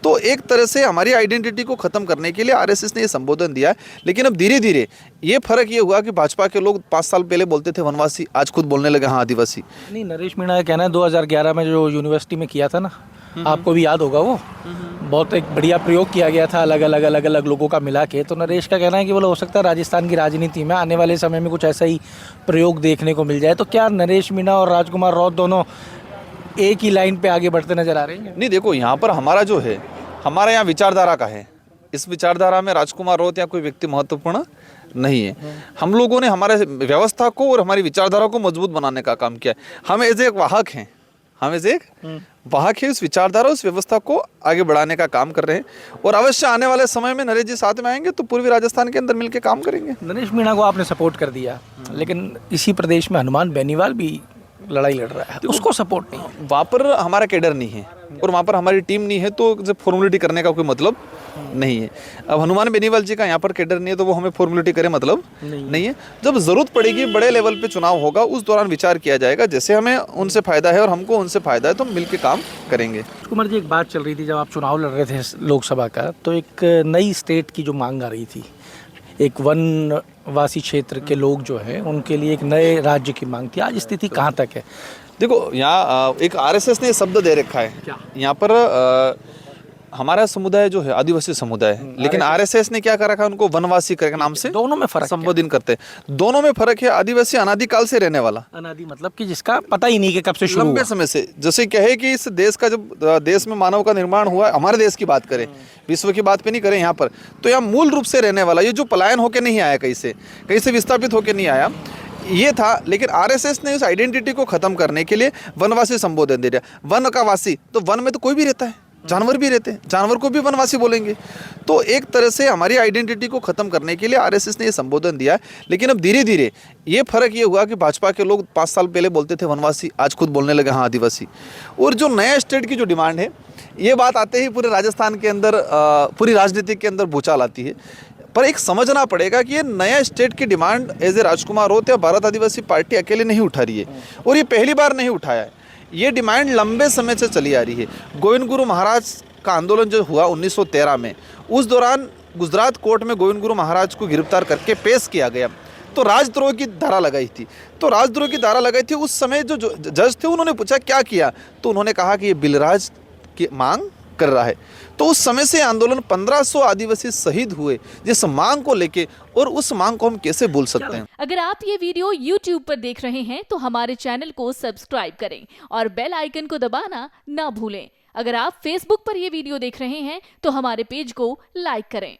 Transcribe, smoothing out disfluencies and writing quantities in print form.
तो एक तरह से हमारी आइडेंटिटी को खत्म करने के लिए आरएसएस ने ये संबोधन दिया है। लेकिन अब धीरे धीरे ये फर्क ये हुआ कि भाजपा के लोग 5 साल पहले बोलते थे वनवासी, आज खुद बोलने लगे हाँ आदिवासी। नहीं, नरेश मीणा का कहना है 2011 में जो यूनिवर्सिटी में किया था ना, आपको भी याद होगा, वो बहुत एक बढ़िया प्रयोग किया गया था अलग अलग लोगों का मिला के। तो नरेश का कहना है कि बोलो हो सकता है राजस्थान की राजनीति में आने वाले समय में कुछ ऐसा ही प्रयोग देखने को मिल जाए। तो क्या नरेश मीणा और राजकुमार राउत दोनों एक ही लाइन पे आगे बढ़ते नजर आ रहे हैं? नहीं, देखो यहाँ पर हमारा जो है, हमारे यहाँ विचारधारा का है। इस विचारधारा में राजकुमार राउत या कोई व्यक्ति महत्वपूर्ण नहीं है। हम लोगों ने हमारे व्यवस्था को और हमारी विचारधारा को मजबूत बनाने का काम किया है। हम एज एक वाहक हैं, हम एज एक वाहक है उस विचारधारा, उस व्यवस्था को आगे बढ़ाने का काम कर रहे हैं। और अवश्य आने वाले समय में नरेश जी साथ में आएंगे तो पूर्वी राजस्थान के अंदर मिलकर काम करेंगे। नरेश मीणा को आपने सपोर्ट कर दिया, लेकिन इसी प्रदेश में हनुमान बेनीवाल भी लड़ाई लड़ रहा है, उसको सपोर्ट नहीं। वहाँ पर हमारा कैडर नहीं है और वहाँ पर हमारी टीम नहीं है, तो जब फॉर्मेलिटी करने का कोई मतलब नहीं है। अब हनुमान बेनीवाल जी का यहाँ पर कैडर नहीं है तो वो हमें फॉर्मेलिटी करे मतलब नहीं है। जब जरूरत पड़ेगी बड़े लेवल पे चुनाव होगा, उस दौरान विचार किया जाएगा। जैसे हमें उनसे फायदा है और हमको उनसे फायदा है तो हम मिलकर काम करेंगे। कुमार जी, एक बात चल रही थी जब आप चुनाव लड़ रहे थे लोकसभा का, तो एक नई स्टेट की जो मांग आ रही थी, एक वनवासी क्षेत्र के लोग जो है उनके लिए एक नए राज्य की मांग थी। आज स्थिति कहाँ तक है? देखो यहाँ एक आरएसएस ने शब्द दे रखा है यहाँ पर, हमारा समुदाय जो है आदिवासी समुदाय है, लेकिन आरएसएस ने क्या कर रखा है, उनको वनवासी के नाम से दोनों में फर्क संबोधन करते हैं। दोनों में फर्क है। आदिवासी अनादिकाल से रहने वाला, अनादि मतलब कि जिसका पता ही नहीं कि कब से शुरू लंबे हुआ। समय से, जैसे कहे कि इस देश का जब देश में मानव का निर्माण हुआ, हमारे देश की बात करें, विश्व की बात पे नहीं करें यहाँ पर, तो यहाँ मूल रूप से रहने वाला, ये जो पलायन होकर नहीं आया, कहीं से विस्थापित होकर नहीं आया, ये था। लेकिन आरएसएस ने उस आइडेंटिटी को खत्म करने के लिए वनवासी संबोधन दे दिया। वन का वासी, तो वन में तो कोई भी रहता है, जानवर भी रहते हैं, जानवर को भी वनवासी बोलेंगे। तो एक तरह से हमारी आइडेंटिटी को खत्म करने के लिए आरएसएस ने ये संबोधन दिया है। लेकिन अब धीरे धीरे ये फर्क ये हुआ कि भाजपा के लोग 5 साल पहले बोलते थे वनवासी, आज खुद बोलने लगे हाँ आदिवासी। और जो नया स्टेट की जो डिमांड है, ये बात आते ही पूरे राजस्थान के अंदर, पूरी राजनीति के अंदर भूचाल आती है। पर एक समझना पड़ेगा कि ये नया स्टेट की डिमांड एज ए राजकुमार राउत या भारत आदिवासी पार्टी अकेले नहीं उठा रही है, और ये पहली बार नहीं उठाया है। ये डिमांड लंबे समय से चली आ रही है। गोविंद गुरु महाराज का आंदोलन जो हुआ 1913 में, उस दौरान गुजरात कोर्ट में गोविंद गुरु महाराज को गिरफ्तार करके पेश किया गया, तो राजद्रोह की धारा लगाई थी। तो राजद्रोह की धारा लगाई थी। उस समय जो जज थे उन्होंने पूछा क्या किया, तो उन्होंने कहा कि ये बिलराज की मांग कर रहा है। तो उस समय से आंदोलन 1500 आदिवासी शहीद हुए जिस मांग को लेके, और उस मांग को हम कैसे भूल सकते हैं। अगर आप ये वीडियो YouTube पर देख रहे हैं तो हमारे चैनल को सब्सक्राइब करें और बेल आइकन को दबाना ना भूलें। अगर आप Facebook पर ये वीडियो देख रहे हैं तो हमारे पेज को लाइक करें।